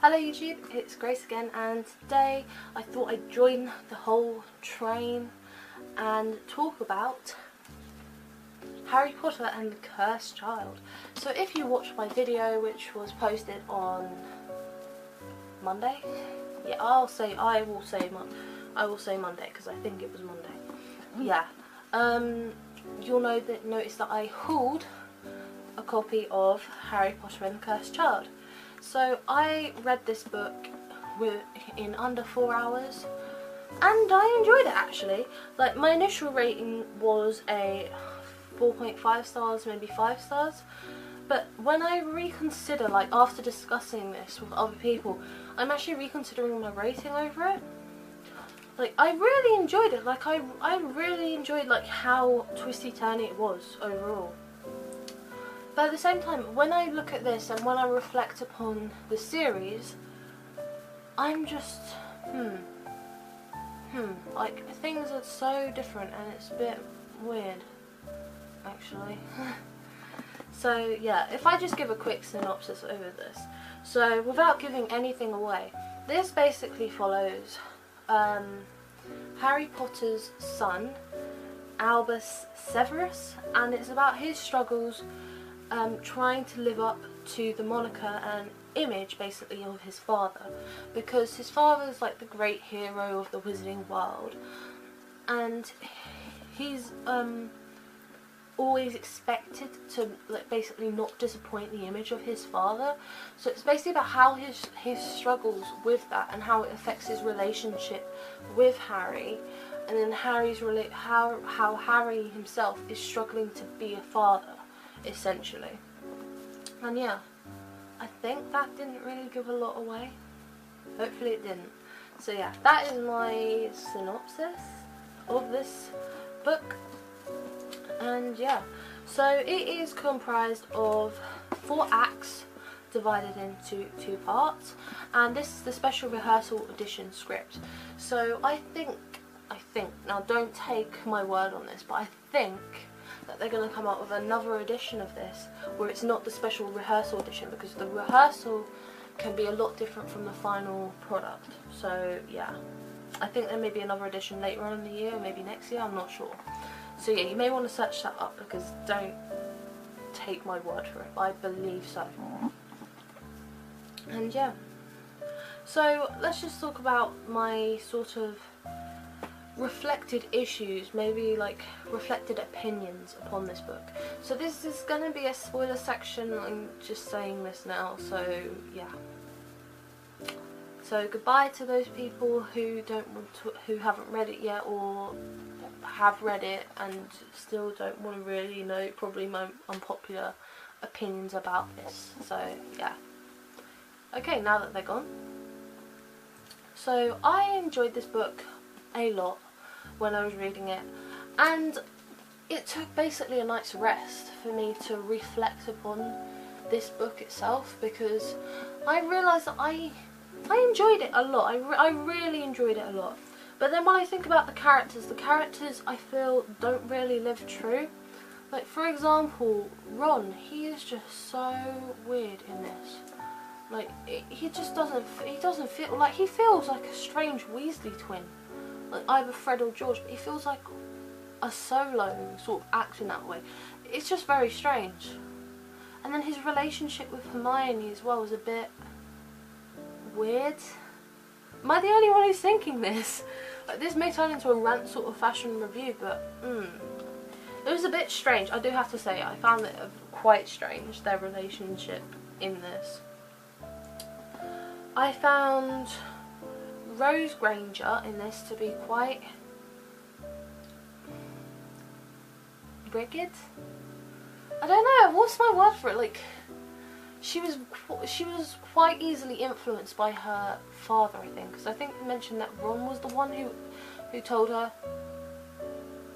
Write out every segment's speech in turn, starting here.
Hello YouTube, it's Grace again, and today I thought I'd join the whole train and talk about Harry Potter and the Cursed Child. So if you watched my video, which was posted on Monday, yeah, I will say Monday because I think it was Monday. Yeah, you'll notice that I hauled a copy of Harry Potter and the Cursed Child. So I read this book in under 4 hours, and I enjoyed it actually. Like, my initial rating was a 4.5 stars, maybe 5 stars. But when I reconsider, like after discussing this with other people, I'm actually reconsidering my rating over it. Like, I really enjoyed it. Like, I really enjoyed like how twisty-turny it was overall. But at the same time, when I look at this and when I reflect upon the series, I'm just, like, things are so different and it's a bit weird, actually. So yeah, if I just give a quick synopsis over this. So without giving anything away, this basically follows Harry Potter's son, Albus Severus, and it's about his struggles trying to live up to the moniker and image basically of his father, because his father is like the great hero of the wizarding world, and he's always expected to like basically not disappoint the image of his father. So it's basically about how his struggles with that and how it affects his relationship with Harry, and then how Harry himself is struggling to be a father, essentially. And yeah, I think that didn't really give a lot away. Hopefully it didn't. So yeah, that is my synopsis of this book. And yeah, so it is comprised of 4 acts divided into 2 parts, and this is the special rehearsal edition script. So I think, now don't take my word on this, but I think that they're going to come up with another edition of this where it's not the special rehearsal edition, because the rehearsal can be a lot different from the final product. So yeah, I think there may be another edition later on in the year, or maybe next year, I'm not sure. So yeah, you may want to search that up, because don't take my word for it, I believe so. And yeah, so let's just talk about my sort of reflected issues, maybe like reflected opinions upon this book. So this is going to be a spoiler section, I'm just saying this now, so yeah. So goodbye to those people who who haven't read it yet, or have read it and still don't want to really know probably my unpopular opinions about this. So yeah. Okay, now that they're gone. So I enjoyed this book a lot when I was reading it, and it took basically a night's rest for me to reflect upon this book itself, because I realised that I enjoyed it a lot. I really enjoyed it a lot. But then when I think about the characters I feel don't really live true. Like, for example, Ron, he is just so weird in this. Like, he doesn't feel like, he feels like a strange Weasley twin. Like either Fred or George, but he feels like a solo sort of acting that way. It's just very strange. And then his relationship with Hermione as well is a bit weird. Am I the only one who's thinking this? Like, this may turn into a rant sort of fashion review, but it was a bit strange, I do have to say. I found it quite strange, their relationship in this. I found Rose Granger in this to be quite rigid. I don't know, what's my word for it? Like, she was quite easily influenced by her father, I think, because I think they mentioned that Ron was the one who told her.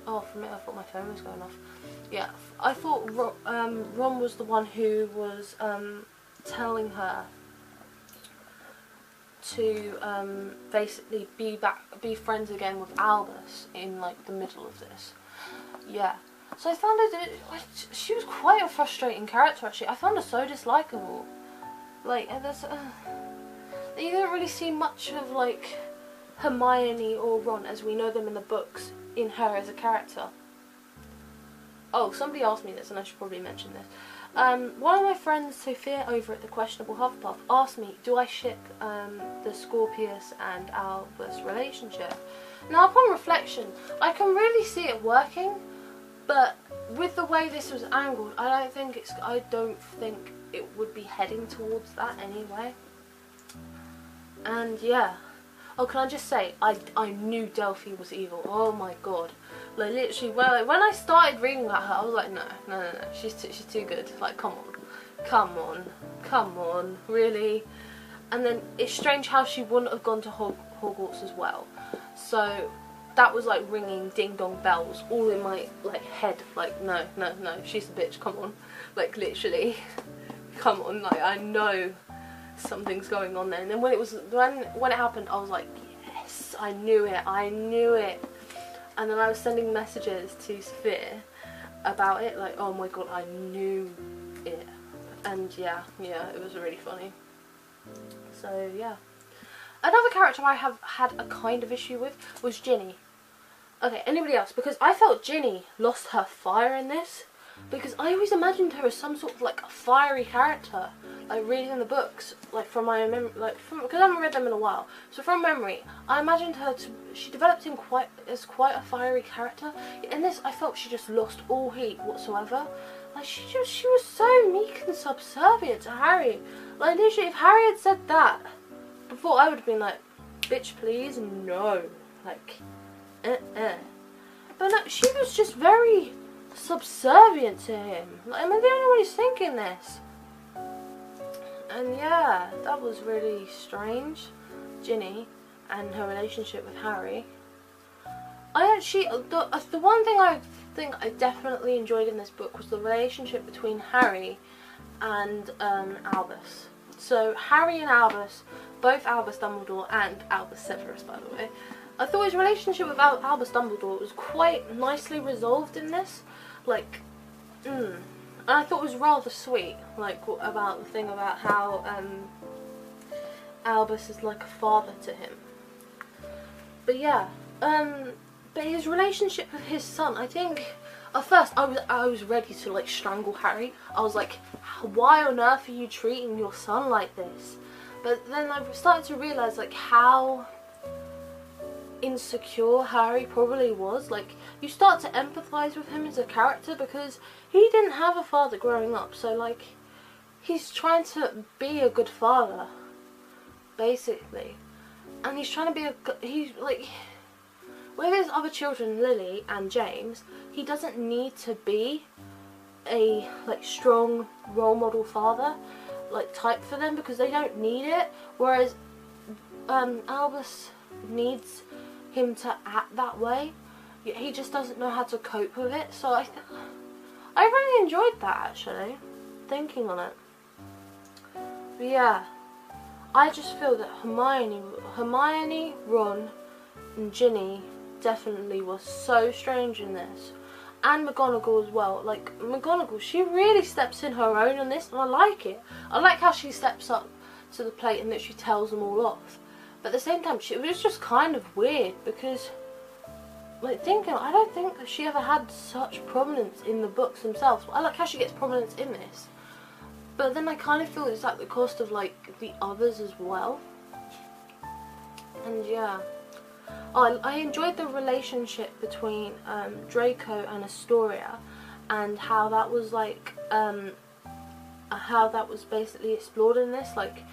Oh, for a minute I thought my phone was going off. Yeah, I thought Ron was the one who was telling her to basically be friends again with Albus in like the middle of this. Yeah. So I found she was quite a frustrating character actually. I found her so dislikable. Like, you don't really see much of like Hermione or Ron as we know them in the books in her as a character. Oh, somebody asked me this and I should probably mention this. One of my friends, Sophia, over at the Questionable Hufflepuff, asked me, do I ship the Scorpius and Albus relationship? Now, upon reflection, I can really see it working, but with the way this was angled, I don't think it would be heading towards that anyway. And yeah. Oh, can I just say, I knew Delphi was evil. Oh my god. Like, literally, when I started reading about her, I was like, no, she's too good. Like, come on, really? And then, it's strange how she wouldn't have gone to Hogwarts as well. So, that was like ringing ding dong bells all in my, like, head. Like, no, she's a bitch, come on. Like, literally, come on, like, I know something's going on there. And then when it happened, I was like, yes, I knew it. And then I was sending messages to Sophia about it, like, oh my god, I knew it. And yeah, it was really funny. So yeah. Another character I have had a kind of issue with was Ginny. Okay, anybody else? Because I felt Ginny lost her fire in this. Because I always imagined her as some sort of like a fiery character, like reading the books, like from my memory, because I haven't read them in a while. So from memory, I imagined her she developed as quite a fiery character. In this, I felt she just lost all heat whatsoever. Like she was so meek and subservient to Harry. Like literally, if Harry had said that before, I would have been like, bitch, please, no, like, But no, she was just very subservient to him. Like, am I the only one who's thinking this? And yeah, that was really strange. Ginny and her relationship with Harry. The one thing I think I definitely enjoyed in this book was the relationship between Harry and Albus. So Harry and Albus, both Albus Dumbledore and Albus Severus, by the way. I thought his relationship with Albus Dumbledore was quite nicely resolved in this. Like, and I thought it was rather sweet, like, about the thing about how Albus is like a father to him. But yeah, but his relationship with his son, I think, at first I was ready to like strangle Harry. I was like, why on earth are you treating your son like this? But then I started to realise like how insecure Harry probably was. Like, you start to empathise with him as a character because he didn't have a father growing up, so like he's trying to be a good father basically, and he's trying to be he's like, with his other children, Lily and James, he doesn't need to be a like strong role model father like type for them because they don't need it, whereas Albus needs him to act that way. He just doesn't know how to cope with it. So I really enjoyed that, actually, thinking on it. But yeah, I just feel that Hermione, Ron and Ginny definitely was so strange in this. And McGonagall as well. Like, McGonagall, she really steps in her own on this, and I like it. I like how she steps up to the plate and that she tells them all off. But at the same time, it was just kind of weird because, like, I don't think that she ever had such prominence in the books themselves. I like how she gets prominence in this. But then I kind of feel it's at the cost of, like, the others as well. And yeah. Oh, I enjoyed the relationship between Draco and Astoria, and how that was, like, how that was basically explored in this. Like,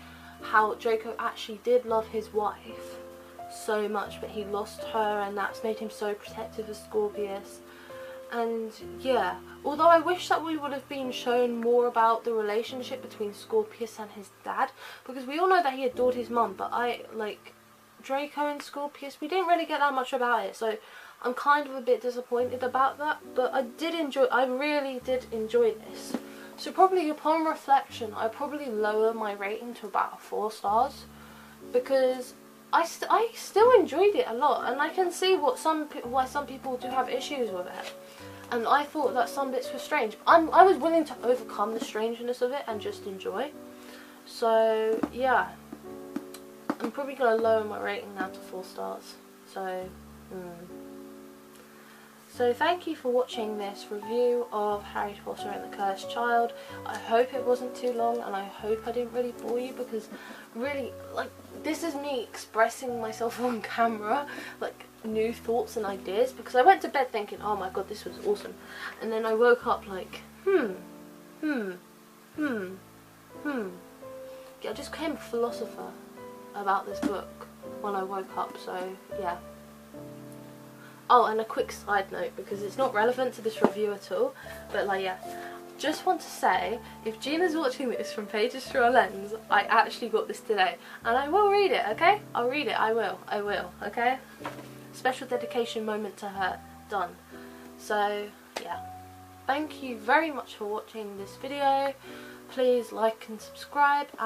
how Draco actually did love his wife so much, but he lost her, and that's made him so protective of Scorpius. And yeah, although I wish that we would have been shown more about the relationship between Scorpius and his dad, because we all know that he adored his mum, but Draco and Scorpius, we didn't really get that much about it, so I'm kind of a bit disappointed about that. But I really did enjoy this. So probably upon reflection, I probably lower my rating to about 4 stars, because I still enjoyed it a lot, and I can see why some people do have issues with it. And I thought that some bits were strange. I was willing to overcome the strangeness of it and just enjoy. So yeah. I'm probably going to lower my rating now to 4 stars. So, So thank you for watching this review of Harry Potter and the Cursed Child. I hope it wasn't too long, and I hope I didn't really bore you, because really, like, this is me expressing myself on camera, like, new thoughts and ideas, because I went to bed thinking, oh my god, this was awesome, and then I woke up like, I just became a philosopher about this book when I woke up, so yeah. Oh, and a quick side note, because it's not relevant to this review at all, but like, yeah, just want to say, if Gina's watching this from Pages Through a Lens, I actually got this today, and I will read it, okay? I'll read it, I will, okay? Special dedication moment to her, done. So, yeah. Thank you very much for watching this video. Please like and subscribe, and